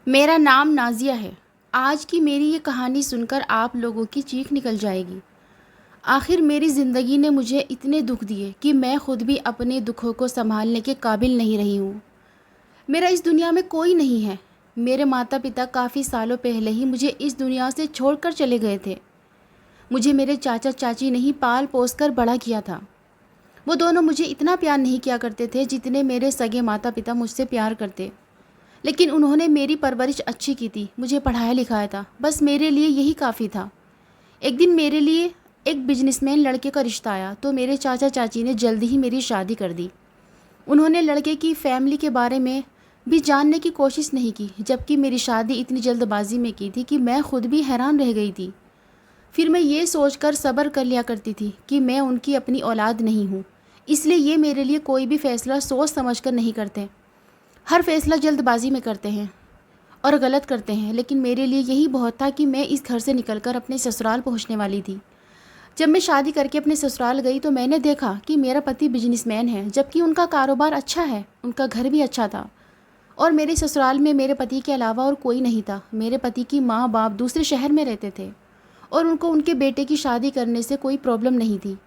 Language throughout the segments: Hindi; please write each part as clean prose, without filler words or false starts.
मेरा नाम नाज़िया है। आज की मेरी ये कहानी सुनकर आप लोगों की चीख निकल जाएगी। आखिर मेरी ज़िंदगी ने मुझे इतने दुख दिए कि मैं खुद भी अपने दुखों को संभालने के काबिल नहीं रही हूँ। मेरा इस दुनिया में कोई नहीं है। मेरे माता पिता काफ़ी सालों पहले ही मुझे इस दुनिया से छोड़कर चले गए थे। मुझे मेरे चाचा चाची ने ही पाल पोस कर बड़ा किया था। वो दोनों मुझे इतना प्यार नहीं किया करते थे जितने मेरे सगे माता पिता मुझसे प्यार करते। लेकिन उन्होंने मेरी परवरिश अच्छी की थी, मुझे पढ़ाया लिखाया था, बस मेरे लिए यही काफ़ी था। एक दिन मेरे लिए एक बिजनेसमैन लड़के का रिश्ता आया तो मेरे चाचा चाची ने जल्दी ही मेरी शादी कर दी। उन्होंने लड़के की फैमिली के बारे में भी जानने की कोशिश नहीं की, जबकि मेरी शादी इतनी जल्दबाजी में की थी कि मैं खुद भी हैरान रह गई थी। फिर मैं ये सोचकर सब्र कर लिया करती थी कि मैं उनकी अपनी औलाद नहीं हूँ, इसलिए ये मेरे लिए कोई भी फ़ैसला सोच समझ कर नहीं करते। हर फैसला जल्दबाजी में करते हैं और गलत करते हैं, लेकिन मेरे लिए यही बहुत था कि मैं इस घर से निकलकर अपने ससुराल पहुंचने वाली थी। जब मैं शादी करके अपने ससुराल गई तो मैंने देखा कि मेरा पति बिजनेसमैन है, जबकि उनका कारोबार अच्छा है, उनका घर भी अच्छा था। और मेरे ससुराल में मेरे पति के अलावा और कोई नहीं था। मेरे पति की माँ बाप दूसरे शहर में रहते थे और उनको उनके बेटे की शादी करने से कोई प्रॉब्लम नहीं थी।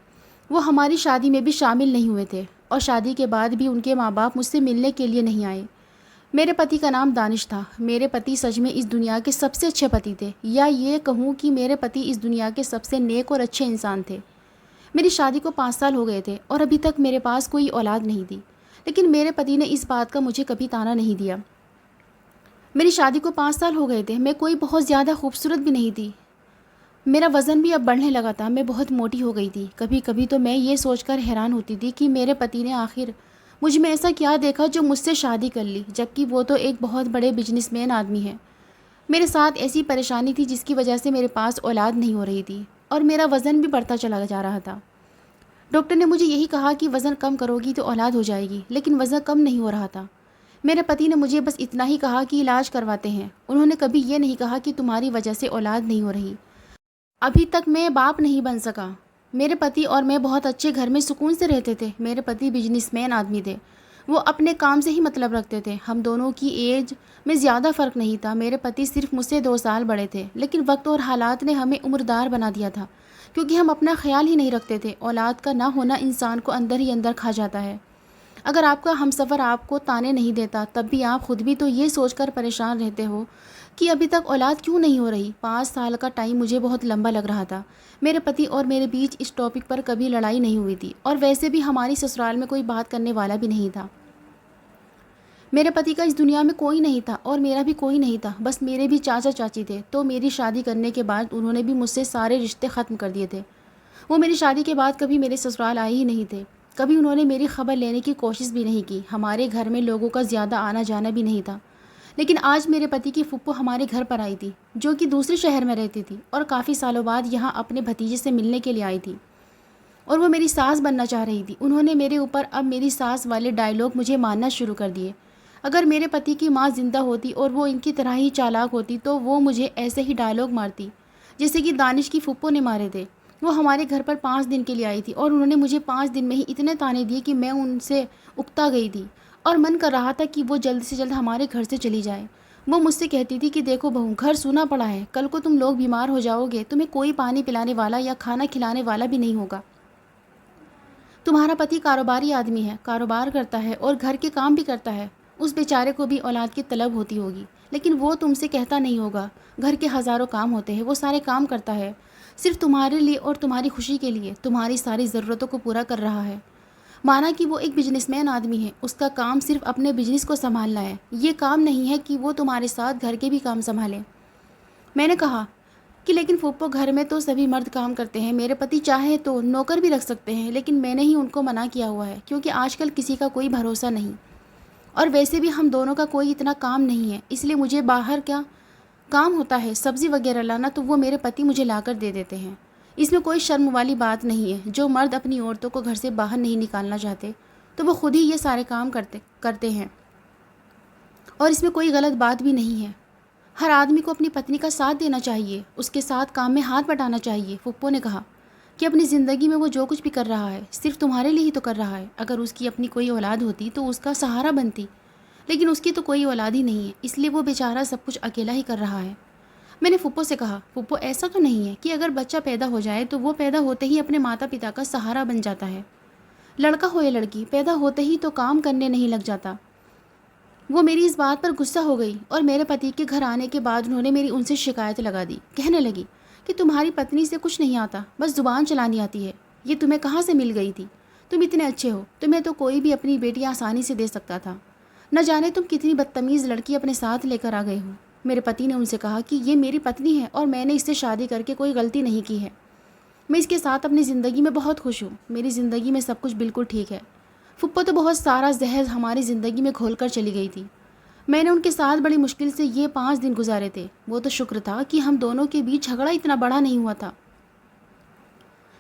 वो हमारी शादी में भी शामिल नहीं हुए थे और शादी के बाद भी उनके माँ बाप मुझसे मिलने के लिए नहीं आए। मेरे पति का नाम दानिश था। मेरे पति सच में इस दुनिया के सबसे अच्छे पति थे, या ये कहूँ कि मेरे पति इस दुनिया के सबसे नेक और अच्छे इंसान थे। मेरी शादी को 5 साल हो गए थे और अभी तक मेरे पास कोई औलाद नहीं थी, लेकिन मेरे पति ने इस बात का मुझे कभी ताना नहीं दिया। मेरी शादी को 5 साल हो गए थे। मैं कोई बहुत ज़्यादा खूबसूरत भी नहीं थी। मेरा वज़न भी अब बढ़ने लगा था। मैं बहुत मोटी हो गई थी। कभी कभी तो मैं ये सोचकर हैरान होती थी कि मेरे पति ने आखिर मुझ में ऐसा क्या देखा जो मुझसे शादी कर ली, जबकि वो तो एक बहुत बड़े बिजनेसमैन आदमी है। मेरे साथ ऐसी परेशानी थी जिसकी वजह से मेरे पास औलाद नहीं हो रही थी और मेरा वज़न भी बढ़ता चला जा रहा था। डॉक्टर ने मुझे यही कहा कि वज़न कम करोगी तो औलाद हो जाएगी, लेकिन वज़न कम नहीं हो रहा था। मेरे पति ने मुझे बस इतना ही कहा कि इलाज करवाते हैं। उन्होंने कभी ये नहीं कहा कि तुम्हारी वजह से औलाद नहीं हो रही। अभी तक मैं बाप नहीं बन सका। मेरे पति और मैं बहुत अच्छे घर में सुकून से रहते थे। मेरे पति बिजनेसमैन आदमी थे। वो अपने काम से ही मतलब रखते थे। हम दोनों की एज में ज़्यादा फ़र्क नहीं था। मेरे पति सिर्फ मुझसे 2 साल बड़े थे, लेकिन वक्त और हालात ने हमें उम्रदार बना दिया था, क्योंकि हम अपना ख्याल ही नहीं रखते थे। औलाद का ना होना इंसान को अंदर ही अंदर खा जाता है। अगर आपका हमसफ़र आपको ताने नहीं देता, तब भी आप खुद भी तो ये सोचकर परेशान रहते हो कि अभी तक औलाद क्यों नहीं हो रही। 5 साल का टाइम मुझे बहुत लंबा लग रहा था। मेरे पति और मेरे बीच इस टॉपिक पर कभी लड़ाई नहीं हुई थी और वैसे भी हमारी ससुराल में कोई बात करने वाला भी नहीं था। मेरे पति का इस दुनिया में कोई नहीं था और मेरा भी कोई नहीं था, बस मेरे भी चाचा चाची थे। तो मेरी शादी करने के बाद उन्होंने भी मुझसे सारे रिश्ते ख़त्म कर दिए थे। वो मेरी शादी के बाद कभी मेरे ससुराल आए ही नहीं थे। कभी उन्होंने मेरी खबर लेने की कोशिश भी नहीं की। हमारे घर में लोगों का ज़्यादा आना जाना भी नहीं था। लेकिन आज मेरे पति की फूफो हमारे घर पर आई थी, जो कि दूसरे शहर में रहती थी और काफ़ी सालों बाद यहाँ अपने भतीजे से मिलने के लिए आई थी और वो मेरी सास बनना चाह रही थी। उन्होंने मेरे ऊपर अब मेरी सास वाले डायलॉग मुझे मानना शुरू कर दिए। अगर मेरे पति की माँ जिंदा होती और वो इनकी तरह ही चालाक होती तो वो मुझे ऐसे ही डायलॉग मारती जैसे कि दानिश की फूफो ने मारे थे। वो हमारे घर पर 5 दिन के लिए आई थी और उन्होंने मुझे 5 दिन में ही इतने ताने दिए कि मैं उनसे उकता गई थी और मन कर रहा था कि वो जल्द से जल्द हमारे घर से चली जाए। वो मुझसे कहती थी कि देखो बहू, घर सूना पड़ा है, कल को तुम लोग बीमार हो जाओगे, तुम्हें कोई पानी पिलाने वाला या खाना खिलाने वाला भी नहीं होगा। तुम्हारा पति कारोबारी आदमी है, कारोबार करता है और घर के काम भी करता है। उस बेचारे को भी औलाद की तलब होती होगी, लेकिन वो तुमसे कहता नहीं होगा। घर के हज़ारों काम होते हैं, वो सारे काम करता है सिर्फ तुम्हारे लिए और तुम्हारी खुशी के लिए। तुम्हारी सारी ज़रूरतों को पूरा कर रहा है। माना कि वो एक बिजनेसमैन आदमी है, उसका काम सिर्फ अपने बिजनेस को संभालना है। ये काम नहीं है कि वो तुम्हारे साथ घर के भी काम संभाले। मैंने कहा कि लेकिन फूफो, घर में तो सभी मर्द काम करते हैं। मेरे पति चाहे तो नौकर भी रख सकते हैं, लेकिन मैंने ही उनको मना किया हुआ है, क्योंकि आजकल किसी का कोई भरोसा नहीं और वैसे भी हम दोनों का कोई इतना काम नहीं है। इसलिए मुझे बाहर क्या काम होता है, सब्ज़ी वगैरह लाना, तो वो मेरे पति मुझे ला कर दे देते हैं। इसमें कोई शर्म वाली बात नहीं है। जो मर्द अपनी औरतों को घर से बाहर नहीं निकालना चाहते तो वो खुद ही ये सारे काम करते हैं और इसमें कोई गलत बात भी नहीं है। हर आदमी को अपनी पत्नी का साथ देना चाहिए, उसके साथ काम में हाथ बटाना चाहिए। फुप्पो ने कहा कि अपनी ज़िंदगी में वो जो कुछ भी कर रहा है सिर्फ तुम्हारे लिए ही तो कर रहा है। अगर उसकी अपनी कोई औलाद होती तो उसका सहारा बनती, लेकिन उसकी तो कोई औलाद ही नहीं है, इसलिए वो बेचारा सब कुछ अकेला ही कर रहा है। मैंने फूफो से कहा, फूफो ऐसा तो नहीं है कि अगर बच्चा पैदा हो जाए तो वो पैदा होते ही अपने माता पिता का सहारा बन जाता है। लड़का हो या लड़की, पैदा होते ही तो काम करने नहीं लग जाता। वो मेरी इस बात पर गुस्सा हो गई और मेरे पति के घर आने के बाद उन्होंने मेरी उनसे शिकायत लगा दी। कहने लगी कि तुम्हारी पत्नी से कुछ नहीं आता, बस ज़ुबान चलानी आती है। ये तुम्हें कहाँ से मिल गई थी? तुम इतने अच्छे हो, तुम्हें तो कोई भी अपनी बेटी आसानी से दे सकता था। न जाने तुम कितनी बदतमीज़ लड़की अपने साथ लेकर आ गए हो। मेरे पति ने उनसे कहा कि ये मेरी पत्नी है और मैंने इससे शादी करके कोई गलती नहीं की है। मैं इसके साथ अपनी ज़िंदगी में बहुत खुश हूँ। मेरी ज़िंदगी में सब कुछ बिल्कुल ठीक है। फुप्पो तो बहुत सारा जहर हमारी ज़िंदगी में घोल कर चली गई थी। मैंने उनके साथ बड़ी मुश्किल से ये 5 दिन गुजारे थे। वो तो शुक्र था कि हम दोनों के बीच झगड़ा इतना बड़ा नहीं हुआ था।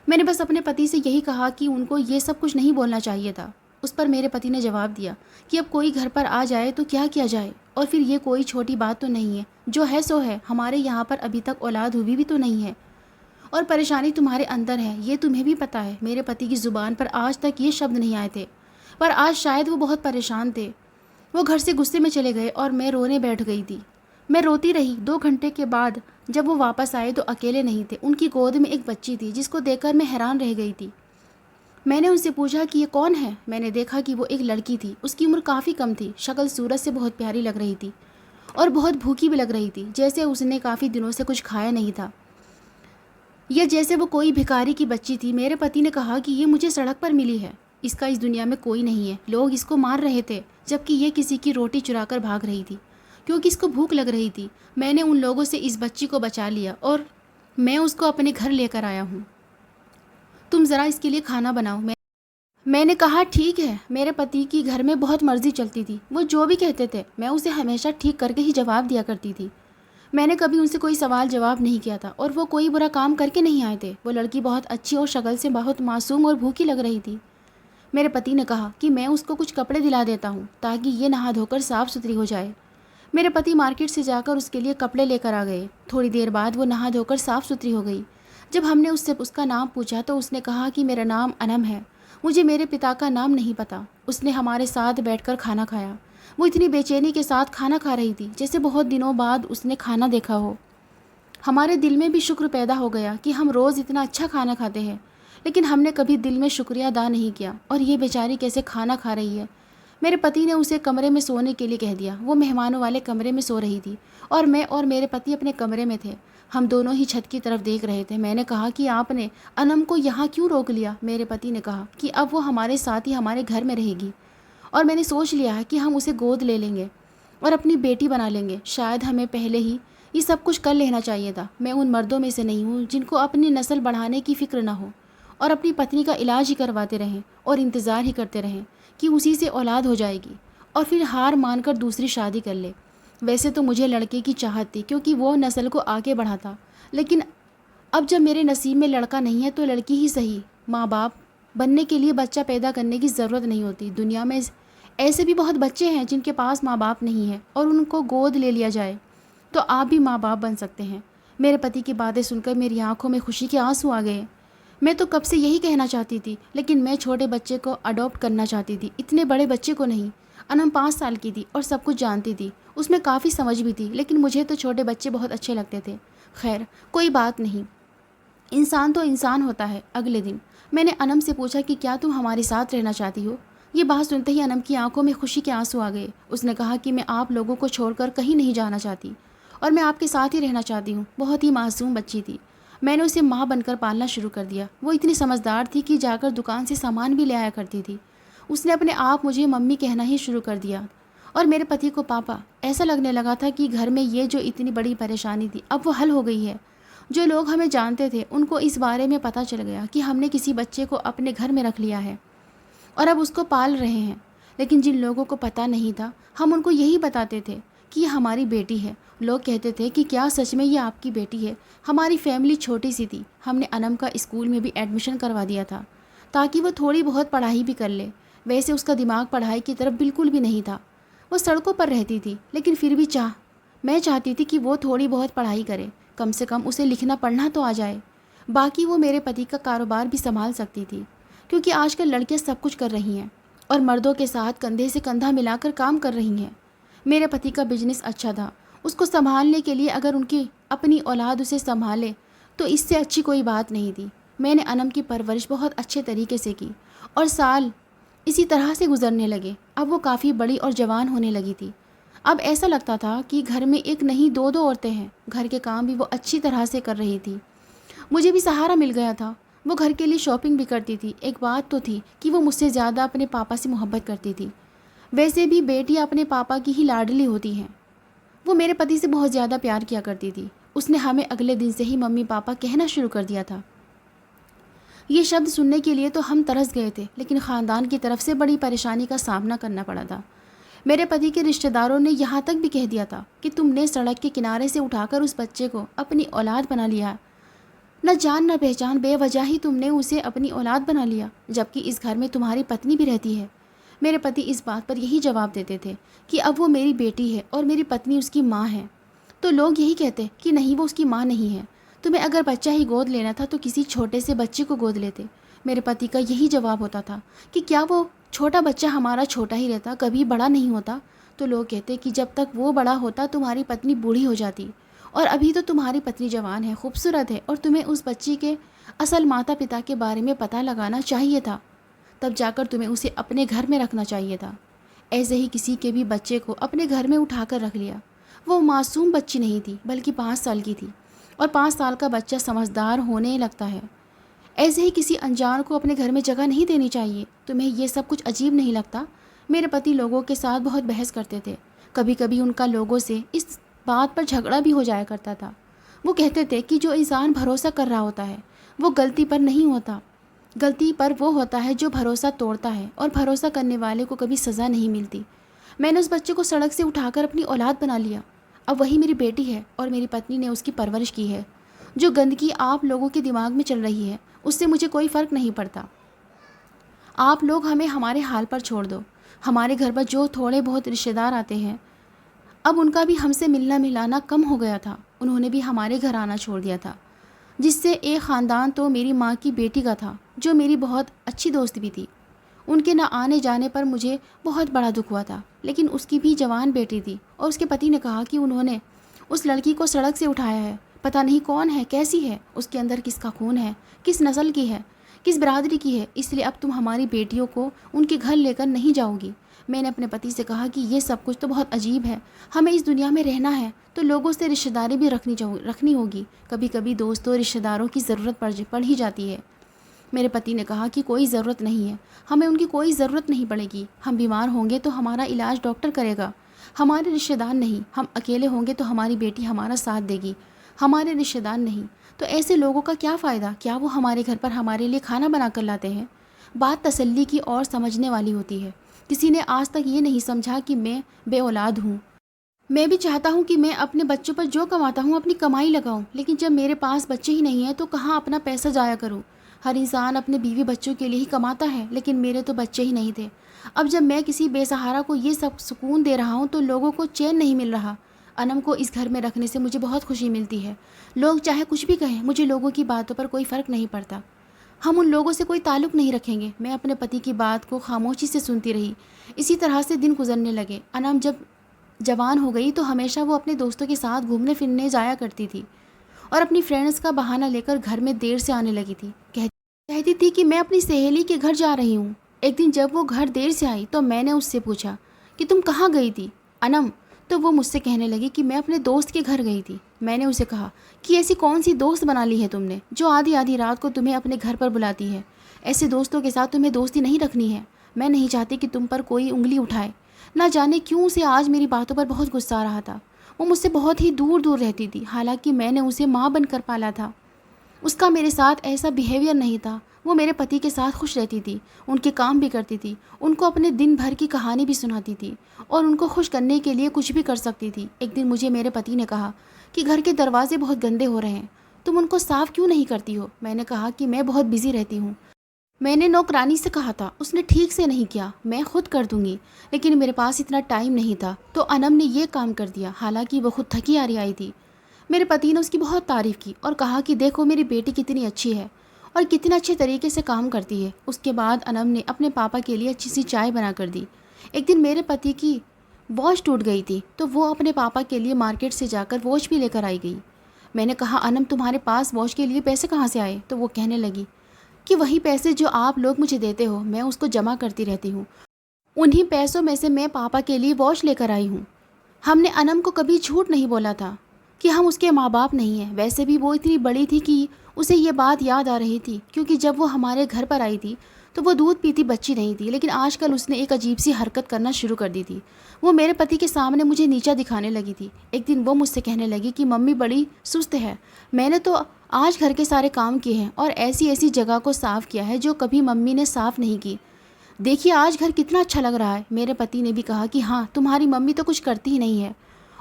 मैंने बस अपने पति से यही कहा कि उनको ये सब कुछ नहीं बोलना चाहिए था। उस पर मेरे पति ने जवाब दिया कि अब कोई घर पर आ जाए तो क्या किया जाए, और फिर ये कोई छोटी बात तो नहीं है, जो है सो है। हमारे यहाँ पर अभी तक औलाद हुई भी तो नहीं है, और परेशानी तुम्हारे अंदर है, ये तुम्हें भी पता है। मेरे पति की ज़ुबान पर आज तक ये शब्द नहीं आए थे, पर आज शायद वो बहुत परेशान थे। वो घर से गुस्से में चले गए और मैं रोने बैठ गई थी। मैं रोती रही। 2 घंटे के बाद जब वो वापस आए तो अकेले नहीं थे। उनकी गोद में एक बच्ची थी जिसको देखकर मैं हैरान रह गई थी। मैंने उनसे पूछा कि ये कौन है। मैंने देखा कि वो एक लड़की थी। उसकी उम्र काफ़ी कम थी, शक्ल सूरत से बहुत प्यारी लग रही थी और बहुत भूखी भी लग रही थी, जैसे उसने काफ़ी दिनों से कुछ खाया नहीं था, या जैसे वो कोई भिखारी की बच्ची थी। मेरे पति ने कहा कि ये मुझे सड़क पर मिली है, इसका इस दुनिया में कोई नहीं है। लोग इसको मार रहे थे, जबकि ये किसी की रोटी चुराकर भाग रही थी क्योंकि इसको भूख लग रही थी। मैंने उन लोगों से इस बच्ची को बचा लिया और मैं उसको अपने घर लेकर आया हूँ। तुम ज़रा इसके लिए खाना बनाओ। मैंने कहा ठीक है। मेरे पति की घर में बहुत मर्जी चलती थी। वो जो भी कहते थे मैं उसे हमेशा ठीक करके ही जवाब दिया करती थी। मैंने कभी उनसे कोई सवाल जवाब नहीं किया था और वो कोई बुरा काम करके नहीं आए थे। वो लड़की बहुत अच्छी और शक्ल से बहुत मासूम और भूखी लग रही थी। मेरे पति ने कहा कि मैं उसको कुछ कपड़े दिला देता हूँ ताकि ये नहा धोकर साफ़ सुथरी हो जाए। मेरे पति मार्केट से जाकर उसके लिए कपड़े लेकर आ गए। थोड़ी देर बाद वो नहा धोकर साफ़ सुथरी हो गई। जब हमने उससे उसका नाम पूछा तो उसने कहा कि मेरा नाम अनम है, मुझे मेरे पिता का नाम नहीं पता। उसने हमारे साथ बैठकर खाना खाया। वो इतनी बेचैनी के साथ खाना खा रही थी जैसे बहुत दिनों बाद उसने खाना देखा हो। हमारे दिल में भी शुक्र पैदा हो गया कि हम रोज़ इतना अच्छा खाना खाते हैं, लेकिन हमने कभी दिल में शुक्रिया अदा नहीं किया। और ये बेचारी कैसे खाना खा रही है। मेरे पति ने उसे कमरे में सोने के लिए कह दिया। वो मेहमानों वाले कमरे में सो रही थी और मैं और मेरे पति अपने कमरे में थे। हम दोनों ही छत की तरफ देख रहे थे। मैंने कहा कि आपने अनम को यहाँ क्यों रोक लिया? मेरे पति ने कहा कि अब वो हमारे साथ ही हमारे घर में रहेगी और मैंने सोच लिया है कि हम उसे गोद ले लेंगे और अपनी बेटी बना लेंगे। शायद हमें पहले ही ये सब कुछ कर लेना चाहिए था। मैं उन मर्दों में से नहीं हूँ जिनको अपनी नस्ल बढ़ाने की फ़िक्र ना हो और अपनी पत्नी का इलाज ही करवाते रहें और इंतज़ार ही करते रहें कि उसी से औलाद हो जाएगी और फिर हार मानकर दूसरी शादी कर ले। वैसे तो मुझे लड़के की चाहत थी क्योंकि वो नस्ल को आगे बढ़ाता, लेकिन अब जब मेरे नसीब में लड़का नहीं है तो लड़की ही सही। माँ बाप बनने के लिए बच्चा पैदा करने की ज़रूरत नहीं होती। दुनिया में ऐसे भी बहुत बच्चे हैं जिनके पास माँ बाप नहीं है और उनको गोद ले लिया जाए तो आप भी माँ बाप बन सकते हैं। मेरे पति की बातें सुनकर मेरी आंखों में खुशी के आंसू आ गए। मैं तो कब से यही कहना चाहती थी, लेकिन मैं छोटे बच्चे को अडॉप्ट करना चाहती थी, इतने बड़े बच्चे को नहीं। अनम 5 साल की थी और सब कुछ जानती थी, उसमें काफ़ी समझ भी थी, लेकिन मुझे तो छोटे बच्चे बहुत अच्छे लगते थे। खैर कोई बात नहीं, इंसान तो इंसान होता है। अगले दिन मैंने अनम से पूछा कि क्या तुम हमारे साथ रहना चाहती हो? ये बात सुनते ही अनम की आंखों में खुशी के आंसू आ गए। उसने कहा कि मैं आप लोगों को छोड़कर कहीं नहीं जाना चाहती और मैं आपके साथ ही रहना चाहती हूँ। बहुत ही मासूम बच्ची थी। मैंने उसे माँ बनकर पालना शुरू कर दिया। वो इतनी समझदार थी कि जाकर दुकान से सामान भी ले आया करती थी। उसने अपने आप मुझे मम्मी कहना ही शुरू कर दिया और मेरे पति को पापा। ऐसा लगने लगा था कि घर में ये जो इतनी बड़ी परेशानी थी अब वो हल हो गई है। जो लोग हमें जानते थे उनको इस बारे में पता चल गया कि हमने किसी बच्चे को अपने घर में रख लिया है और अब उसको पाल रहे हैं। लेकिन जिन लोगों को पता नहीं था हम उनको यही बताते थे कि ये हमारी बेटी है। लोग कहते थे कि क्या सच में ये आपकी बेटी है? हमारी फैमिली छोटी सी थी। हमने अनम का स्कूल में भी एडमिशन करवा दिया था ताकि वो थोड़ी बहुत पढ़ाई भी कर ले। वैसे उसका दिमाग पढ़ाई की तरफ बिल्कुल भी नहीं था। वो सड़कों पर रहती थी, लेकिन फिर भी मैं चाहती थी कि वो थोड़ी बहुत पढ़ाई करे, कम से कम उसे लिखना पढ़ना तो आ जाए। बाकी वो मेरे पति का कारोबार भी संभाल सकती थी क्योंकि आजकल लड़कियां सब कुछ कर रही हैं। और मर्दों के साथ कंधे से कंधा मिलाकर काम कर रही हैं। मेरे पति का बिजनेस अच्छा था, उसको संभालने के लिए अगर उनकी अपनी औलाद उसे संभाले तो इससे अच्छी कोई बात नहीं थी। मैंने अनम की परवरिश बहुत अच्छे तरीके से की और साल इसी तरह से गुजरने लगे। अब वो काफ़ी बड़ी और जवान होने लगी थी। अब ऐसा लगता था कि घर में एक नहीं दो दो औरतें हैं। घर के काम भी वो अच्छी तरह से कर रही थी। मुझे भी सहारा मिल गया था। वो घर के लिए शॉपिंग भी करती थी। एक बात तो थी कि वो मुझसे ज़्यादा अपने पापा से मोहब्बत करती थी। वैसे भी बेटियां अपने पापा की ही लाडली होती हैं। वो मेरे पति से बहुत ज़्यादा प्यार किया करती थी। उसने हमें अगले दिन से ही मम्मी पापा कहना शुरू कर दिया था। ये शब्द सुनने के लिए तो हम तरस गए थे, लेकिन ख़ानदान की तरफ से बड़ी परेशानी का सामना करना पड़ा था। मेरे पति के रिश्तेदारों ने यहाँ तक भी कह दिया था कि तुमने सड़क के किनारे से उठाकर उस बच्चे को अपनी औलाद बना लिया। न जान न पहचान बेवजह ही तुमने उसे अपनी औलाद बना लिया, जबकि इस घर में तुम्हारी पत्नी भी रहती है। मेरे पति इस बात पर यही जवाब देते थे कि अब वो मेरी बेटी है और मेरी पत्नी उसकी माँ है। तो लोग यही कहते कि नहीं, वो उसकी माँ नहीं है। तुम्हें अगर बच्चा ही गोद लेना था तो किसी छोटे से बच्चे को गोद लेते। मेरे पति का यही जवाब होता था कि क्या वो छोटा बच्चा हमारा छोटा ही रहता, कभी बड़ा नहीं होता। तो लोग कहते कि जब तक वो बड़ा होता तुम्हारी पत्नी बूढ़ी हो जाती, और अभी तो तुम्हारी पत्नी जवान है, खूबसूरत है, और तुम्हें उस बच्ची के असल माता पिता के बारे में पता लगाना चाहिए था। तब जाकर तुम्हें उसे अपने घर में रखना चाहिए था। ऐसे ही किसी के भी बच्चे को अपने घर में उठाकर रख लिया। वो मासूम बच्ची नहीं थी, बल्कि 5 साल की थी, और 5 साल का बच्चा समझदार होने लगता है। ऐसे ही किसी अनजान को अपने घर में जगह नहीं देनी चाहिए। तुम्हें ये सब कुछ अजीब नहीं लगता? मेरे पति लोगों के साथ बहुत बहस करते थे। कभी कभी उनका लोगों से इस बात पर झगड़ा भी हो जाया करता था। वो कहते थे कि जो इंसान भरोसा कर रहा होता है वो गलती पर नहीं होता, गलती पर वो होता है जो भरोसा तोड़ता है, और भरोसा करने वाले को कभी सज़ा नहीं मिलती। मैंने उस बच्चे को सड़क से उठाकर अपनी औलाद बना लिया। अब वही मेरी बेटी है और मेरी पत्नी ने उसकी परवरिश की है। जो गंदगी आप लोगों के दिमाग में चल रही है उससे मुझे कोई फ़र्क नहीं पड़ता। आप लोग हमें हमारे हाल पर छोड़ दो। हमारे घर पर जो थोड़े बहुत रिश्तेदार आते हैं, अब उनका भी हमसे मिलना मिलाना कम हो गया था। उन्होंने भी हमारे घर आना छोड़ दिया था, जिससे एक ख़ानदान तो मेरी माँ की बेटी का था, जो मेरी बहुत अच्छी दोस्त भी थी। उनके न आने जाने पर मुझे बहुत बड़ा दुख हुआ था, लेकिन उसकी भी जवान बेटी थी और उसके पति ने कहा कि उन्होंने उस लड़की को सड़क से उठाया है। पता नहीं कौन है, कैसी है, उसके अंदर किसका खून है, किस नस्ल की है, किस बिरादरी की है, इसलिए अब तुम हमारी बेटियों को उनके घर लेकर नहीं जाओगी। मैंने अपने पति से कहा कि ये सब कुछ तो बहुत अजीब है। हमें इस दुनिया में रहना है तो लोगों से रिश्तेदारी भी रखनी होगी। कभी कभी दोस्तों रिश्तेदारों की ज़रूरत पड़ ही जाती है। मेरे पति ने कहा कि कोई ज़रूरत नहीं है, हमें उनकी कोई ज़रूरत नहीं पड़ेगी। हम बीमार होंगे तो हमारा इलाज डॉक्टर करेगा, हमारे रिश्तेदार नहीं। हम अकेले होंगे तो हमारी बेटी हमारा साथ देगी, हमारे रिश्तेदार नहीं। तो ऐसे लोगों का क्या फ़ायदा? क्या वो हमारे घर पर हमारे लिए खाना बना कर लाते हैं? बात तसल्ली की और समझने वाली होती है। किसी ने आज तक ये नहीं समझा कि मैं बे औलाद हूँ। मैं भी चाहता हूँ कि मैं अपने बच्चों पर जो कमाता हूँ अपनी कमाई लगाऊँ, लेकिन जब मेरे पास बच्चे ही नहीं हैं तो कहाँ अपना पैसा जाया करूँ? हर इंसान अपने बीवी बच्चों के लिए ही कमाता है, लेकिन मेरे तो बच्चे ही नहीं थे। अब जब मैं किसी बेसहारा को ये सब सुकून दे रहा हूँ तो लोगों को चैन नहीं मिल रहा। अनम को इस घर में रखने से मुझे बहुत खुशी मिलती है। लोग चाहे कुछ भी कहें, मुझे लोगों की बातों पर कोई फ़र्क नहीं पड़ता। हम उन लोगों से कोई ताल्लुक़ नहीं रखेंगे। मैं अपने पति की बात को खामोशी से सुनती रही। इसी तरह से दिन गुजरने लगे। अनम जब जवान हो गई तो हमेशा वो अपने दोस्तों के साथ घूमने फिरने जाया करती थी और अपनी फ्रेंड्स का बहाना लेकर घर में देर से आने लगी थी। कहती थी कि मैं अपनी सहेली के घर जा रही हूँ। एक दिन जब वो घर देर से आई तो मैंने उससे पूछा कि तुम कहाँ गई थी अनम? तो वो मुझसे कहने लगी कि मैं अपने दोस्त के घर गई थी। मैंने उसे कहा कि ऐसी कौन सी दोस्त बना ली है तुमने जो आधी आधी रात को तुम्हें अपने घर पर बुलाती है? ऐसे दोस्तों के साथ तुम्हें दोस्ती नहीं रखनी है। मैं नहीं चाहती कि तुम पर कोई उंगली उठाए। ना जाने क्यों उसे आज मेरी बातों पर बहुत गुस्सा आ रहा था। वो मुझसे बहुत ही दूर दूर रहती थी, हालांकि मैंने उसे माँ बनकर पाला था। उसका मेरे साथ ऐसा बिहेवियर नहीं था। वो मेरे पति के साथ खुश रहती थी, उनके काम भी करती थी, उनको अपने दिन भर की कहानी भी सुनाती थी और उनको खुश करने के लिए कुछ भी कर सकती थी। एक दिन मुझे मेरे पति ने कहा कि घर के दरवाजे बहुत गंदे हो रहे हैं, तुम उनको साफ़ क्यों नहीं करती हो? मैंने कहा कि मैं बहुत बिजी रहती हूँ। मैंने नौकरानी से कहा था, उसने ठीक से नहीं किया, मैं खुद कर दूंगी, लेकिन मेरे पास इतना टाइम नहीं था तो अनम ने ये काम कर दिया, हालांकि वो खुद थकी हारी आई थी। मेरे पति ने उसकी बहुत तारीफ़ की और कहा कि देखो मेरी बेटी कितनी अच्छी है, और कितने अच्छे तरीके से काम करती है। उसके बाद अनम ने अपने पापा के लिए अच्छी सी चाय बना कर दी। एक दिन मेरे पति की वॉच टूट गई थी, तो वो अपने पापा के लिए मार्केट से जाकर वॉच भी लेकर आई गई। मैंने कहा, अनम तुम्हारे पास वॉच के लिए पैसे कहाँ से आए? तो वो कहने लगी कि वही पैसे जो आप लोग मुझे देते हो, मैं उसको जमा करती रहती हूँ। उन्हीं पैसों में से मैं पापा के लिए वॉच लेकर आई हूँ। हमने अनम को कभी झूठ नहीं बोला था कि हम उसके माँ बाप नहीं हैं। वैसे भी वो इतनी बड़ी थी कि उसे ये बात याद आ रही थी, क्योंकि जब वो हमारे घर पर आई थी तो वो दूध पीती बच्ची नहीं थी, लेकिन आजकल उसने एक अजीब सी हरकत करना शुरू कर दी थी। वो मेरे पति के सामने मुझे नीचा दिखाने लगी थी। एक दिन वो मुझसे कहने लगी कि मम्मी बड़ी सुस्त है। मैंने तो आज घर के सारे काम किए हैं और ऐसी ऐसी जगह को साफ़ किया है जो कभी मम्मी ने साफ़ नहीं की। देखिए आज घर कितना अच्छा लग रहा है। मेरे पति ने भी कहा कि हाँ, तुम्हारी मम्मी तो कुछ करती ही नहीं है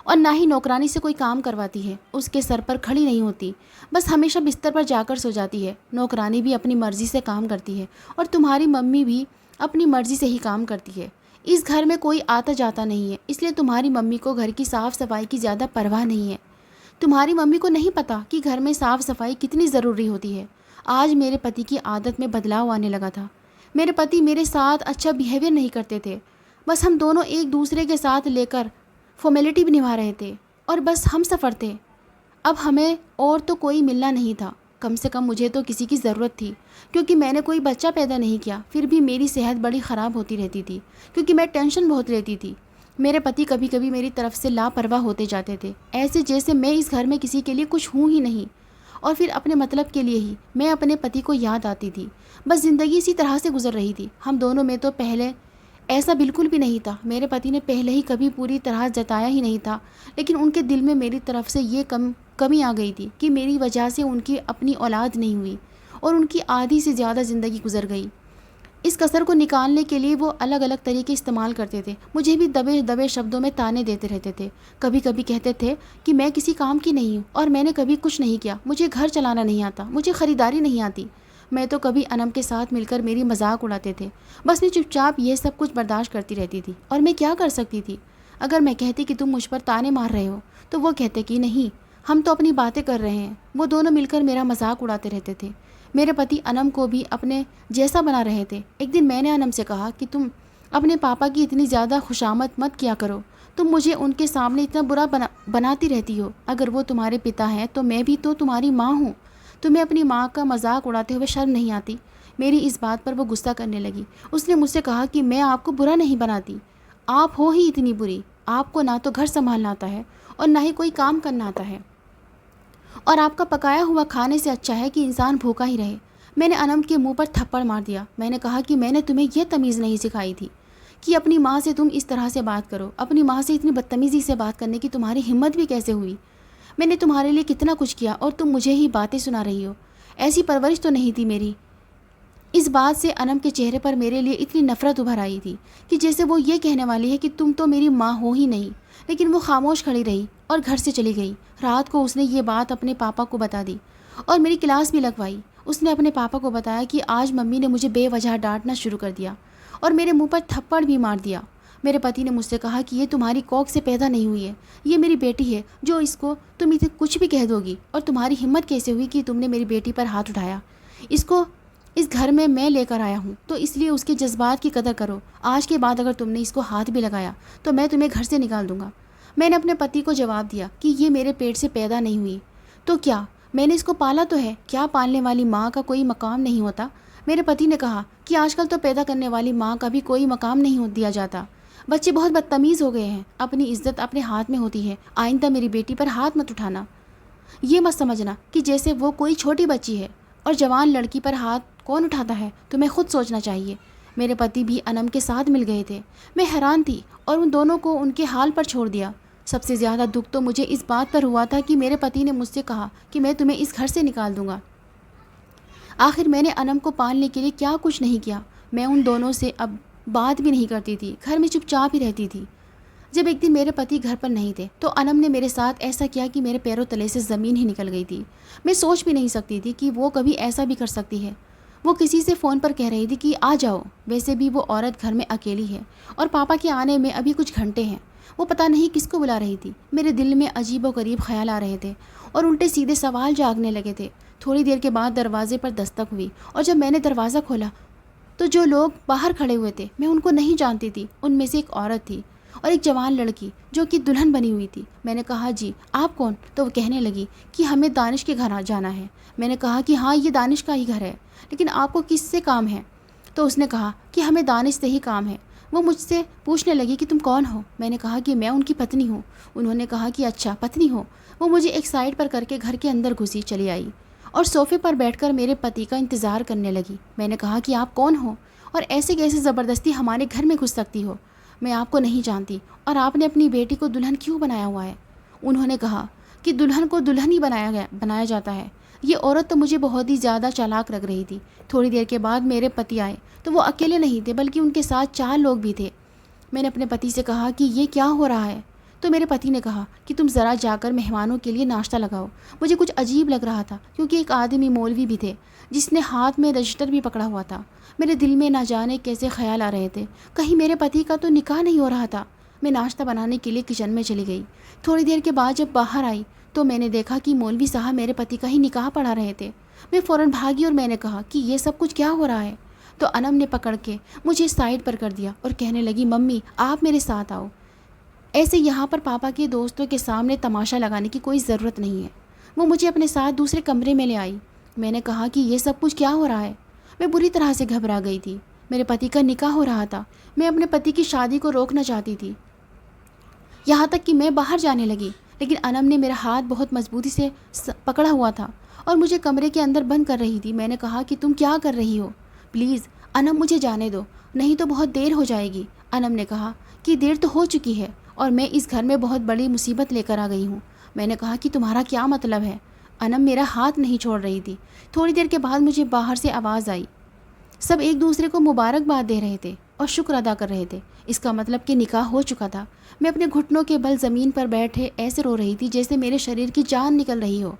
और ना ही नौकरानी से कोई काम करवाती है। उसके सर पर खड़ी नहीं होती, बस हमेशा बिस्तर पर जाकर सो जाती है। नौकरानी भी अपनी मर्ज़ी से काम करती है और तुम्हारी मम्मी भी अपनी मर्ज़ी से ही काम करती है। इस घर में कोई आता जाता नहीं है, इसलिए तुम्हारी मम्मी को घर की साफ़ सफाई की ज़्यादा परवाह नहीं है। तुम्हारी मम्मी को नहीं पता कि घर में साफ़ सफाई कितनी ज़रूरी होती है। आज मेरे पति की आदत में बदलाव आने लगा था। मेरे पति मेरे साथ अच्छा बिहेवियर नहीं करते थे, बस हम दोनों एक दूसरे के साथ लेकर फॉर्मेलिटी भी निभा रहे थे और बस हम सफ़र थे। अब हमें और तो कोई मिलना नहीं था। कम से कम मुझे तो किसी की ज़रूरत थी, क्योंकि मैंने कोई बच्चा पैदा नहीं किया। फिर भी मेरी सेहत बड़ी ख़राब होती रहती थी, क्योंकि मैं टेंशन बहुत लेती थी। मेरे पति कभी कभी मेरी तरफ से लापरवाह होते जाते थे, ऐसे जैसे मैं इस घर में किसी के लिए कुछ हूँ ही नहीं और फिर अपने मतलब के लिए ही मैं अपने पति को याद आती थी। बस ज़िंदगी इसी तरह से गुजर रही थी। हम दोनों में तो पहले ऐसा बिल्कुल भी नहीं था। मेरे पति ने पहले ही कभी पूरी तरह जताया ही नहीं था, लेकिन उनके दिल में मेरी तरफ से ये कमी आ गई थी कि मेरी वजह से उनकी अपनी औलाद नहीं हुई और उनकी आधी से ज़्यादा ज़िंदगी गुजर गई। इस कसर को निकालने के लिए वो अलग अलग तरीके इस्तेमाल करते थे। मुझे भी दबे दबे शब्दों में ताने देते रहते थे। कभी कभी कहते थे कि मैं किसी काम की नहीं हूँ और मैंने कभी कुछ नहीं किया। मुझे घर चलाना नहीं आता, मुझे ख़रीदारी नहीं आती। मैं तो कभी अनम के साथ मिलकर मेरी मजाक उड़ाते थे। बस मैं चुपचाप ये सब कुछ बर्दाश्त करती रहती थी। और मैं क्या कर सकती थी? अगर मैं कहती कि तुम मुझ पर ताने मार रहे हो, तो वो कहते कि नहीं, हम तो अपनी बातें कर रहे हैं। वो दोनों मिलकर मेरा मजाक उड़ाते रहते थे। मेरे पति अनम को भी अपने जैसा बना रहे थे। एक दिन मैंने अनम से कहा कि तुम अपने पापा की इतनी ज़्यादा खुशामद मत किया करो। तुम मुझे उनके सामने इतना बुरा बनाती रहती हो। अगर वो तुम्हारे पिता हैं तो मैं भी तो तुम्हारी माँ हूँ। तुम्हें अपनी माँ का मजाक उड़ाते हुए शर्म नहीं आती? मेरी इस बात पर वो गुस्सा करने लगी। उसने मुझसे कहा कि मैं आपको बुरा नहीं बनाती, आप हो ही इतनी बुरी। आपको ना तो घर संभालना आता है और ना ही कोई काम करना आता है, और आपका पकाया हुआ खाने से अच्छा है कि इंसान भूखा ही रहे। मैंने अनम के मुंह पर थप्पड़ मार दिया। मैंने कहा कि मैंने तुम्हें यह तमीज़ नहीं सिखाई थी कि अपनी माँ से तुम इस तरह से बात करो। अपनी माँ से इतनी बदतमीज़ी से बात करने की तुम्हारी हिम्मत भी कैसे हुई? मैंने तुम्हारे लिए कितना कुछ किया और तुम मुझे ही बातें सुना रही हो। ऐसी परवरिश तो नहीं थी मेरी। इस बात से अनम के चेहरे पर मेरे लिए इतनी नफ़रत उभर आई थी कि जैसे वो ये कहने वाली है कि तुम तो मेरी माँ हो ही नहीं। लेकिन वो खामोश खड़ी रही और घर से चली गई। रात को उसने ये बात अपने पापा को बता दी और मेरी क्लास भी लगवाई। उसने अपने पापा को बताया कि आज मम्मी ने मुझे बेवजह डांटना शुरू कर दिया और मेरे मुंह पर थप्पड़ भी मार दिया। मेरे पति ने मुझसे कहा कि ये तुम्हारी कॉक से पैदा नहीं हुई है, ये मेरी बेटी है, जो इसको तुम इसे कुछ भी कह दोगी। और तुम्हारी हिम्मत कैसे हुई कि तुमने मेरी बेटी पर हाथ उठाया? इसको इस घर में मैं लेकर आया हूँ, तो इसलिए उसके जज्बात की कदर करो। आज के बाद अगर तुमने इसको हाथ भी लगाया तो मैं तुम्हें घर से निकाल दूंगा। मैंने अपने पति को जवाब दिया कि ये मेरे पेट से पैदा नहीं हुई तो क्या, मैंने इसको पाला तो है। क्या पालने वाली माँ का कोई मकाम नहीं होता? मेरे पति ने कहा कि आजकल तो पैदा करने वाली माँ का भी कोई मकाम नहीं दिया जाता। बच्चे बहुत बदतमीज़ हो गए हैं। अपनी इज्जत अपने हाथ में होती है। आइंदा मेरी बेटी पर हाथ मत उठाना। ये मत समझना कि जैसे वो कोई छोटी बच्ची है। और जवान लड़की पर हाथ कौन उठाता है, तुम्हें खुद सोचना चाहिए। मेरे पति भी अनम के साथ मिल गए थे। मैं हैरान थी और उन दोनों को उनके हाल पर छोड़ दिया। सबसे ज़्यादा दुख तो मुझे इस बात पर हुआ था कि मेरे पति ने मुझसे कहा कि मैं तुम्हें इस घर से निकाल दूंगा। आखिर मैंने अनम को पालने के लिए क्या कुछ नहीं किया। मैं उन दोनों से अब बात भी नहीं करती थी, घर में चुपचाप ही रहती थी। जब एक दिन मेरे पति घर पर नहीं थे तो अनम ने मेरे साथ ऐसा किया कि मेरे पैरों तले से ज़मीन ही निकल गई थी। मैं सोच भी नहीं सकती थी कि वो कभी ऐसा भी कर सकती है। वो किसी से फ़ोन पर कह रही थी कि आ जाओ। वैसे भी वो औरत घर में अकेली है और पापा के आने में अभी कुछ घंटे हैं। वो पता नहीं किसको बुला रही थी। मेरे दिल में अजीब व गरीब ख्याल आ रहे थे और उल्टे सीधे सवाल जागने लगे थे। थोड़ी देर के बाद दरवाजे पर दस्तक हुई और जब मैंने दरवाज़ा खोला तो जो लोग बाहर खड़े हुए थे मैं उनको नहीं जानती थी। उनमें से एक औरत थी और एक जवान लड़की जो कि दुल्हन बनी हुई थी। मैंने कहा जी आप कौन? तो वो कहने लगी कि हमें दानिश के घर जाना है। मैंने कहा कि हाँ ये दानिश का ही घर है, लेकिन आपको किससे काम है? तो उसने कहा कि हमें दानिश से ही काम है। वो मुझसे पूछने लगी कि तुम कौन हो? मैंने कहा कि मैं उनकी पत्नी हूँ। उन्होंने कहा कि अच्छा पत्नी हो। वो मुझे एक साइड पर करके घर के अंदर घुसी चली आई और सोफ़े पर बैठकर मेरे पति का इंतज़ार करने लगी। मैंने कहा कि आप कौन हो और ऐसे कैसे ज़बरदस्ती हमारे घर में घुस सकती हो? मैं आपको नहीं जानती और आपने अपनी बेटी को दुल्हन क्यों बनाया हुआ है? उन्होंने कहा कि दुल्हन को दुल्हन ही बनाया जाता है। ये औरत तो मुझे बहुत ही ज़्यादा चालाक लग रही थी। थोड़ी देर के बाद मेरे पति आए तो वो अकेले नहीं थे बल्कि उनके साथ 4 लोग भी थे। मैंने अपने पति से कहा कि ये क्या हो रहा है? तो मेरे पति ने कहा कि तुम ज़रा जाकर मेहमानों के लिए नाश्ता लगाओ। मुझे कुछ अजीब लग रहा था क्योंकि एक आदमी मौलवी भी थे जिसने हाथ में रजिस्टर भी पकड़ा हुआ था। मेरे दिल में ना जाने कैसे ख्याल आ रहे थे, कहीं मेरे पति का तो निकाह नहीं हो रहा था। मैं नाश्ता बनाने के लिए किचन में चली गई। थोड़ी देर के बाद जब बाहर आई तो मैंने देखा कि मौलवी साहब मेरे पति का ही निकाह पढ़ा रहे थे। मैं फ़ौरन भागी और मैंने कहा कि ये सब कुछ क्या हो रहा है? तो अनम ने पकड़ के मुझे साइड पर कर दिया और कहने लगी मम्मी आप मेरे साथ आओ। ऐसे यहाँ पर पापा के दोस्तों के सामने तमाशा लगाने की कोई ज़रूरत नहीं है। वो मुझे अपने साथ दूसरे कमरे में ले आई। मैंने कहा कि ये सब कुछ क्या हो रहा है? मैं बुरी तरह से घबरा गई थी। मेरे पति का निकाह हो रहा था। मैं अपने पति की शादी को रोकना चाहती थी, यहाँ तक कि मैं बाहर जाने लगी, लेकिन अनम ने मेरा हाथ बहुत मजबूती से पकड़ा हुआ था और मुझे कमरे के अंदर बंद कर रही थी। मैंने कहा कि तुम क्या कर रही हो? प्लीज़ अनम मुझे जाने दो, नहीं तो बहुत देर हो जाएगी। अनम ने कहा कि देर तो हो चुकी है और मैं इस घर में बहुत बड़ी मुसीबत लेकर आ गई हूँ। मैंने कहा कि तुम्हारा क्या मतलब है? अनम मेरा हाथ नहीं छोड़ रही थी। थोड़ी देर के बाद मुझे बाहर से आवाज़ आई। सब एक दूसरे को मुबारकबाद दे रहे थे और शुक्र अदा कर रहे थे। इसका मतलब कि निकाह हो चुका था। मैं अपने घुटनों के बल ज़मीन पर बैठे ऐसे रो रही थी जैसे मेरे शरीर की जान निकल रही हो।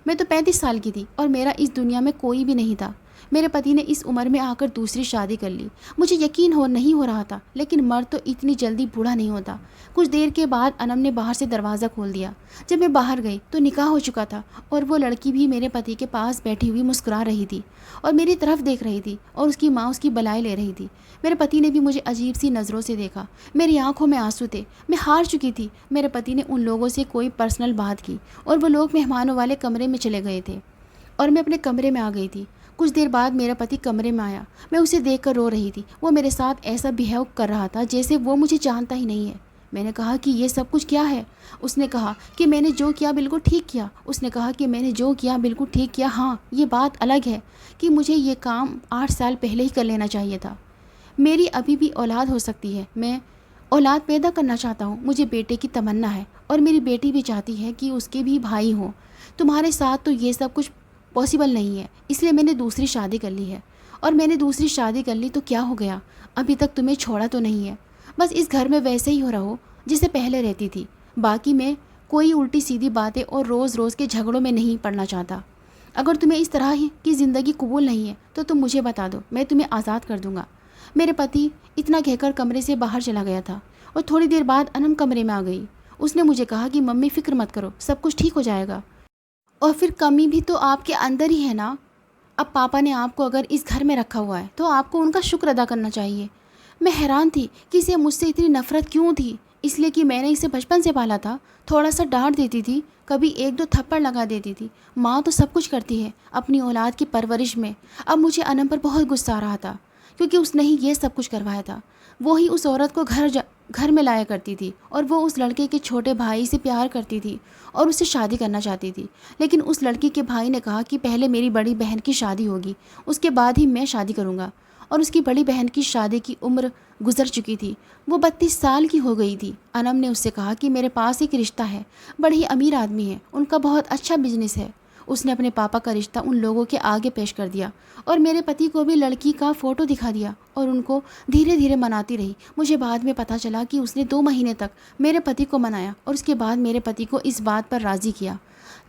मैं तो 35 साल की थी और मेरा इस दुनिया में कोई भी नहीं था। मेरे पति ने इस उम्र में आकर दूसरी शादी कर ली। मुझे यकीन नहीं हो रहा था, लेकिन मर्द तो इतनी जल्दी बूढ़ा नहीं होता। कुछ देर के बाद अनम ने बाहर से दरवाज़ा खोल दिया। जब मैं बाहर गई तो निकाह हो चुका था और वो लड़की भी मेरे पति के पास बैठी हुई मुस्कुरा रही थी और मेरी तरफ देख रही थी और उसकी माँ उसकी बलाई ले रही थी। मेरे पति ने भी मुझे अजीब सी नज़रों से देखा। मेरी आंखों में आंसू थे। मैं हार चुकी थी। मेरे पति ने उन लोगों से कोई पर्सनल बात की और वो लोग मेहमानों वाले कमरे में चले गए थे और मैं अपने कमरे में आ गई थी। कुछ देर बाद मेरा पति कमरे में आया। मैं उसे देखकर रो रही थी। वो मेरे साथ ऐसा बिहेव कर रहा था जैसे वो मुझे जानता ही नहीं है। मैंने कहा कि ये सब कुछ क्या है? उसने कहा कि मैंने जो किया बिल्कुल ठीक किया। उसने कहा कि मैंने जो किया बिल्कुल ठीक किया। हाँ, ये बात अलग है कि मुझे ये काम 8 साल पहले ही कर लेना चाहिए था। मेरी अभी भी औलाद हो सकती है। मैं औलाद पैदा करना चाहता हूँ। मुझे बेटे की तमन्ना है और मेरी बेटी भी चाहती है कि उसके भी भाई हों। तुम्हारे साथ तो ये सब कुछ पॉसिबल नहीं है, इसलिए मैंने दूसरी शादी कर ली है। और मैंने दूसरी शादी कर ली तो क्या हो गया? अभी तक तुम्हें छोड़ा तो नहीं है। बस इस घर में वैसे ही हो रहो जिसे पहले रहती थी। बाकी मैं कोई उल्टी सीधी बातें और रोज़ रोज़ के झगड़ों में नहीं पड़ना चाहता। अगर तुम्हें इस तरह की ज़िंदगी कबूल नहीं है तो तुम मुझे बता दो, मैं तुम्हें आज़ाद कर दूँगा। मेरे पति इतना कहकर कमरे से बाहर चला गया था और थोड़ी देर बाद अनम कमरे में आ गई। उसने मुझे कहा कि मम्मी फ़िक्र मत करो, सब कुछ ठीक हो जाएगा। और फिर कमी भी तो आपके अंदर ही है ना। अब पापा ने आपको अगर इस घर में रखा हुआ है तो आपको उनका शुक्र अदा करना चाहिए। मैं हैरान थी कि इसे मुझसे इतनी नफ़रत क्यों थी। इसलिए कि मैंने इसे बचपन से पाला था। थोड़ा सा डांट देती थी, कभी 1-2 थप्पड़ लगा देती थी। माँ तो सब कुछ करती है अपनी औलाद की परवरिश में। अब मुझे अनम पर बहुत गुस्सा आ रहा था क्योंकि उसने ही ये सब कुछ करवाया था। वो ही उस औरत को घर में लाया करती थी और वो उस लड़के के छोटे भाई से प्यार करती थी और उससे शादी करना चाहती थी। लेकिन उस लड़की के भाई ने कहा कि पहले मेरी बड़ी बहन की शादी होगी, उसके बाद ही मैं शादी करूँगा। और उसकी बड़ी बहन की शादी की उम्र गुजर चुकी थी। वो 32 साल की हो गई थी। अनम ने उससे कहा कि मेरे पास एक रिश्ता है, बड़े ही अमीर आदमी है, उनका बहुत अच्छा बिजनेस है। उसने अपने पापा का रिश्ता उन लोगों के आगे पेश कर दिया और मेरे पति को भी लड़की का फ़ोटो दिखा दिया और उनको धीरे धीरे मनाती रही। मुझे बाद में पता चला कि उसने 2 महीने तक मेरे पति को मनाया और उसके बाद मेरे पति को इस बात पर राज़ी किया।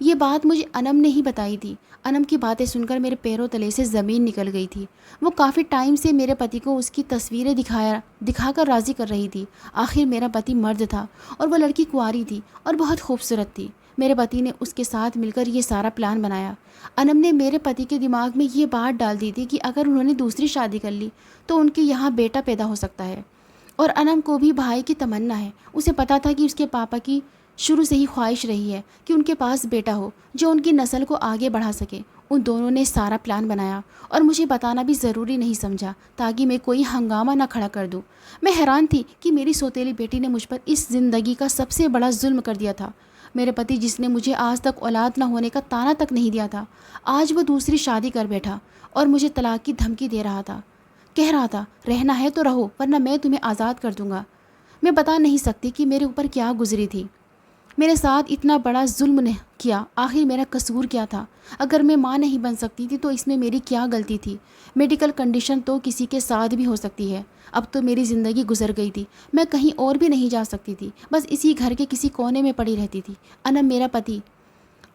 ये बात मुझे अनम ने ही बताई थी। अनम की बातें सुनकर मेरे पैरों तले से ज़मीन निकल गई थी। वो काफ़ी टाइम से मेरे पति को उसकी तस्वीरें दिखाकर राज़ी कर रही थी। आखिर मेरा पति मर्द था और वो लड़की कुंवारी थी और बहुत खूबसूरत थी। मेरे पति ने उसके साथ मिलकर ये सारा प्लान बनाया। अनम ने मेरे पति के दिमाग में ये बात डाल दी थी कि अगर उन्होंने दूसरी शादी कर ली तो उनके यहाँ बेटा पैदा हो सकता है। और अनम को भी भाई की तमन्ना है। उसे पता था कि उसके पापा की शुरू से ही ख्वाहिश रही है कि उनके पास बेटा हो जो उनकी नस्ल को आगे बढ़ा सके। उन दोनों ने सारा प्लान बनाया और मुझे बताना भी ज़रूरी नहीं समझा ताकि मैं कोई हंगामा ना खड़ा कर दूं। मैं हैरान थी कि मेरी सौतेली बेटी ने मुझ पर इस ज़िंदगी का सबसे बड़ा जुल्म कर दिया था। मेरे पति जिसने मुझे आज तक औलाद न होने का ताना तक नहीं दिया था, आज वो दूसरी शादी कर बैठा और मुझे तलाक की धमकी दे रहा था। कह रहा था, रहना है तो रहो वरना मैं तुम्हें आज़ाद कर दूंगा। मैं बता नहीं सकती कि मेरे ऊपर क्या गुजरी थी। मेरे साथ इतना बड़ा जुल्म ने किया। आखिर मेरा कसूर क्या था? अगर मैं माँ नहीं बन सकती थी तो इसमें मेरी क्या गलती थी? मेडिकल कंडीशन तो किसी के साथ भी हो सकती है। अब तो मेरी ज़िंदगी गुजर गई थी। मैं कहीं और भी नहीं जा सकती थी, बस इसी घर के किसी कोने में पड़ी रहती थी। अनम, मेरा पति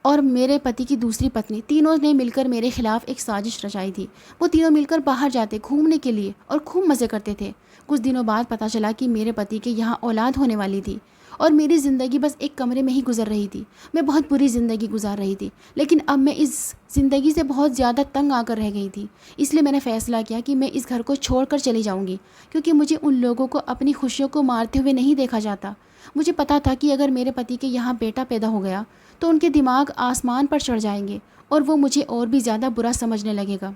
और मेरे पति की दूसरी पत्नी, तीनों ने मिलकर मेरे खिलाफ एक साजिश रचाई थी। वो तीनों मिलकर बाहर जाते घूमने के लिए और खूब मज़े करते थे। कुछ दिनों बाद पता चला कि मेरे पति के यहाँ औलाद होने वाली थी और मेरी ज़िंदगी बस एक कमरे में ही गुजर रही थी। मैं बहुत बुरी ज़िंदगी गुजार रही थी, लेकिन अब मैं इस ज़िंदगी से बहुत ज़्यादा तंग आकर रह गई थी। इसलिए मैंने फ़ैसला किया कि मैं इस घर को छोड़कर चली जाऊंगी, क्योंकि मुझे उन लोगों को अपनी खुशियों को मारते हुए नहीं देखा जाता। मुझे पता था कि अगर मेरे पति के यहाँ बेटा पैदा हो गया तो उनके दिमाग आसमान पर चढ़ जाएंगे और वो मुझे और भी ज़्यादा बुरा समझने लगेगा।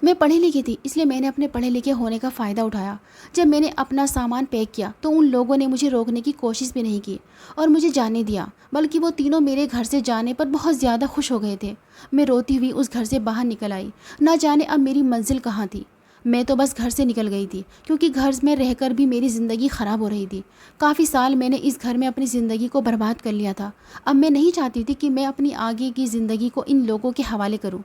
मैं पढ़ी लिखी थी, इसलिए मैंने अपने पढ़े लिखे होने का फ़ायदा उठाया। जब मैंने अपना सामान पैक किया तो उन लोगों ने मुझे रोकने की कोशिश भी नहीं की और मुझे जाने दिया, बल्कि वो तीनों मेरे घर से जाने पर बहुत ज़्यादा खुश हो गए थे। मैं रोती हुई उस घर से बाहर निकल आई। ना जाने अब मेरी मंजिल कहाँ थी। मैं तो बस घर से निकल गई थी, क्योंकि घर में रहकर भी मेरी ज़िंदगी ख़राब हो रही थी। काफ़ी साल मैंने इस घर में अपनी ज़िंदगी को बर्बाद कर लिया था। अब मैं नहीं चाहती थी कि मैं अपनी आगे की ज़िंदगी को इन लोगों के हवाले करूं।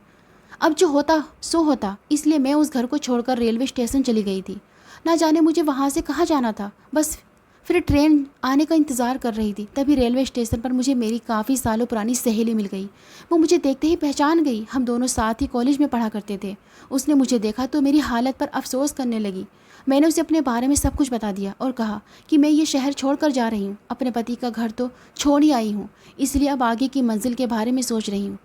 अब जो होता सो होता, इसलिए मैं उस घर को छोड़कर रेलवे स्टेशन चली गई थी। ना जाने मुझे वहाँ से कहाँ जाना था। बस फिर ट्रेन आने का इंतज़ार कर रही थी। तभी रेलवे स्टेशन पर मुझे मेरी काफ़ी सालों पुरानी सहेली मिल गई। वो मुझे देखते ही पहचान गई। हम दोनों साथ ही कॉलेज में पढ़ा करते थे। उसने मुझे देखा तो मेरी हालत पर अफसोस करने लगी। मैंने उसे अपने बारे में सब कुछ बता दिया और कहा कि मैं ये शहर छोड़कर जा रही हूँ। अपने पति का घर तो छोड़ ही आई हूँ, इसलिए अब आगे की मंजिल के बारे में सोच रही हूँ।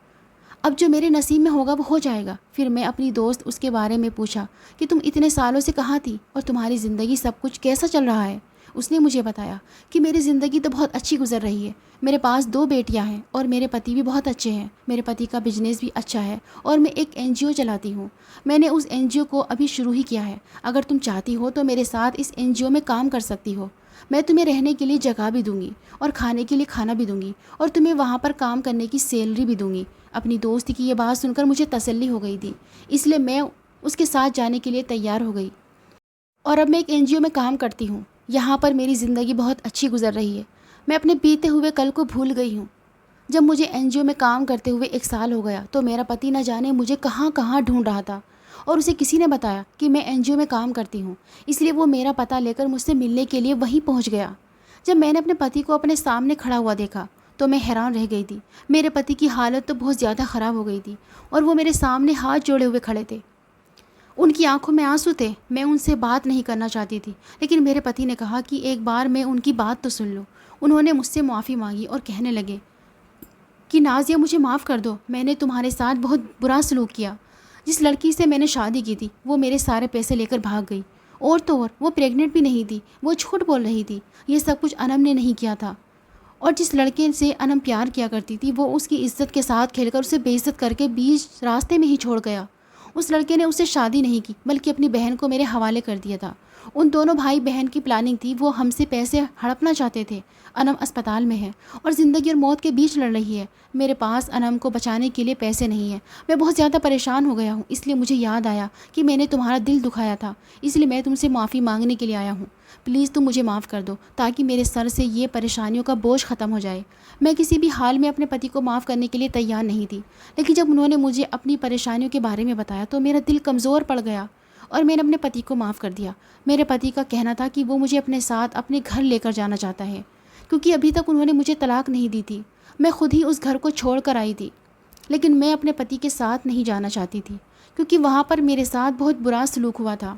अब जो मेरे नसीब में होगा वो हो जाएगा। फिर मैं अपनी दोस्त उसके बारे में पूछा कि तुम इतने सालों से कहाँ थी और तुम्हारी ज़िंदगी सब कुछ कैसा चल रहा है। उसने मुझे बताया कि मेरी ज़िंदगी तो बहुत अच्छी गुजर रही है। मेरे पास 2 बेटियां हैं और मेरे पति भी बहुत अच्छे हैं। मेरे पति का बिजनेस भी अच्छा है और मैं एक एनजीओ चलाती हूँ। मैंने उस एनजीओ को अभी शुरू ही किया है। अगर तुम चाहती हो तो मेरे साथ इस एनजीओ में काम कर सकती हो। मैं तुम्हें रहने के लिए जगह भी दूंगी और खाने के लिए खाना भी दूंगी और तुम्हें वहाँ पर काम करने की सैलरी भी दूंगी। अपनी दोस्त की ये बात सुनकर मुझे तसल्ली हो गई थी, इसलिए मैं उसके साथ जाने के लिए तैयार हो गई और अब मैं एक एनजीओ में काम करती हूँ। यहाँ पर मेरी ज़िंदगी बहुत अच्छी गुजर रही है। मैं अपने बीते हुए कल को भूल गई हूँ। जब मुझे एनजीओ में काम करते हुए 1 साल हो गया तो मेरा पति न जाने मुझे कहाँ कहाँ ढूंढ रहा था और उसे किसी ने बताया कि मैं एनजीओ में काम करती हूँ, इसलिए वो मेरा पता लेकर मुझसे मिलने के लिए वहीं पहुँच गया। जब मैंने अपने पति को अपने सामने खड़ा हुआ देखा तो मैं हैरान रह गई थी। मेरे पति की हालत तो बहुत ज़्यादा ख़राब हो गई थी और वो मेरे सामने हाथ जोड़े हुए खड़े थे। उनकी आंखों में आंसू थे। मैं उनसे बात नहीं करना चाहती थी, लेकिन मेरे पति ने कहा कि एक बार मैं उनकी बात तो सुन लूँ। उन्होंने मुझसे माफ़ी मांगी और कहने लगे कि नाज़िया, मुझे माफ़ कर दो। मैंने तुम्हारे साथ बहुत बुरा सलूक किया। जिस लड़की से मैंने शादी की थी वो मेरे सारे पैसे लेकर भाग गई। और तो और वो प्रेग्नेंट भी नहीं थी, वो झूठ बोल रही थी। ये सब कुछ अनम ने नहीं किया था। और जिस लड़के से अनम प्यार किया करती थी वो उसकी इज्जत के साथ खेलकर उसे बेइज्जत करके बीच रास्ते में ही छोड़ गया। उस लड़के ने उससे शादी नहीं की, बल्कि अपनी बहन को मेरे हवाले कर दिया था। उन दोनों भाई बहन की प्लानिंग थी। वो हमसे पैसे हड़पना चाहते थे। अनम अस्पताल में है और ज़िंदगी और मौत के बीच लड़ रही है। मेरे पास अनम को बचाने के लिए पैसे नहीं है। मैं बहुत ज़्यादा परेशान हो गया हूँ, इसलिए मुझे याद आया कि मैंने तुम्हारा दिल दुखाया था, इसलिए मैं तुमसे माफ़ी मांगने के लिए आया हूँ। प्लीज़ तुम मुझे माफ़ कर दो ताकि मेरे सर से ये परेशानियों का बोझ ख़त्म हो जाए। मैं किसी भी हाल में अपने पति को माफ़ करने के लिए तैयार नहीं थी, लेकिन जब उन्होंने मुझे अपनी परेशानियों के बारे में बताया तो मेरा दिल कमज़ोर पड़ गया और मैंने अपने पति को माफ़ कर दिया। मेरे पति का कहना था कि वो मुझे अपने साथ अपने घर लेकर जाना चाहता है, क्योंकि अभी तक उन्होंने मुझे तलाक नहीं दी थी। मैं खुद ही उस घर को छोड़ कर आई थी, लेकिन मैं अपने पति के साथ नहीं जाना चाहती थी क्योंकि वहाँ पर मेरे साथ बहुत बुरा सलूक हुआ था।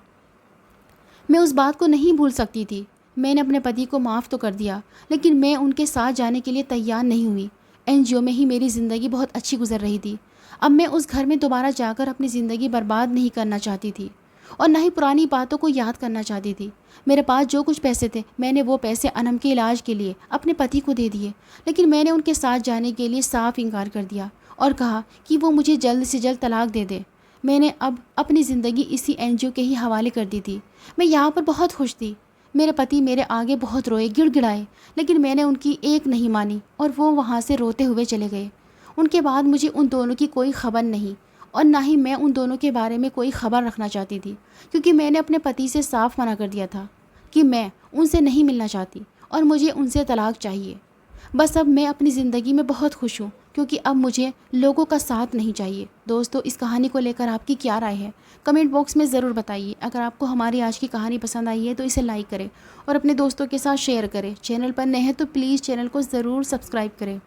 मैं उस बात को नहीं भूल सकती थी। मैंने अपने पति को माफ़ तो कर दिया, लेकिन मैं उनके साथ जाने के लिए तैयार नहीं हुई। एनजीओ में ही मेरी ज़िंदगी बहुत अच्छी गुजर रही थी। अब मैं उस घर में दोबारा जाकर अपनी ज़िंदगी बर्बाद नहीं करना चाहती थी और ना ही पुरानी बातों को याद करना चाहती थी। मेरे पास जो कुछ पैसे थे, मैंने वो पैसे अनम के इलाज के लिए अपने पति को दे दिए, लेकिन मैंने उनके साथ जाने के लिए साफ इनकार कर दिया और कहा कि वो मुझे जल्द से जल्द तलाक दे दे। मैंने अब अपनी ज़िंदगी इसी एनजीओ के ही हवाले कर दी थी। मैं यहाँ पर बहुत खुश थी। मेरे पति मेरे आगे बहुत रोए, गिड़गिड़ाए, लेकिन मैंने उनकी एक नहीं मानी और वो वहाँ से रोते हुए चले गए। उनके बाद मुझे उन दोनों की कोई खबर नहीं और ना ही मैं उन दोनों के बारे में कोई खबर रखना चाहती थी, क्योंकि मैंने अपने पति से साफ मना कर दिया था कि मैं उनसे नहीं मिलना चाहती और मुझे उनसे तलाक चाहिए। बस अब मैं अपनी ज़िंदगी में बहुत खुश हूँ, क्योंकि अब मुझे लोगों का साथ नहीं चाहिए। दोस्तों, इस कहानी को लेकर आपकी क्या राय है, कमेंट बॉक्स में ज़रूर बताइए। अगर आपको हमारी आज की कहानी पसंद आई है तो इसे लाइक करें और अपने दोस्तों के साथ शेयर करें। चैनल पर नए हैं तो प्लीज़ चैनल को ज़रूर सब्सक्राइब करें।